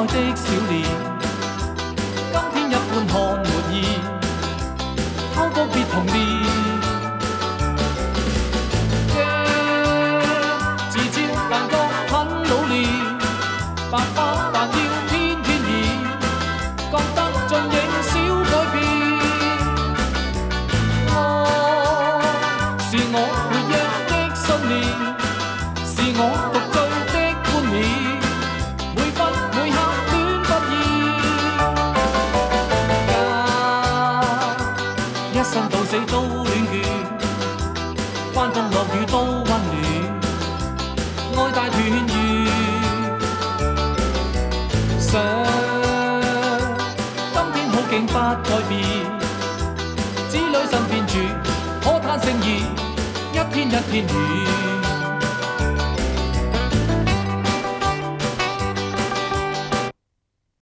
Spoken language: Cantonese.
的小臉，今天一般看沒意，偷歌別同眠。嘅自照但覺很老練，白髮但要偏偏染，覺得盡影小改變。是我活躍的信念，是我獨醉的冠冕，每分每刻戀不厭。一生到死都戀眷，關風落雨都溫暖，愛大團圓。想今天好景不改變，子女身邊住，可嘆聖意，一天一天遠。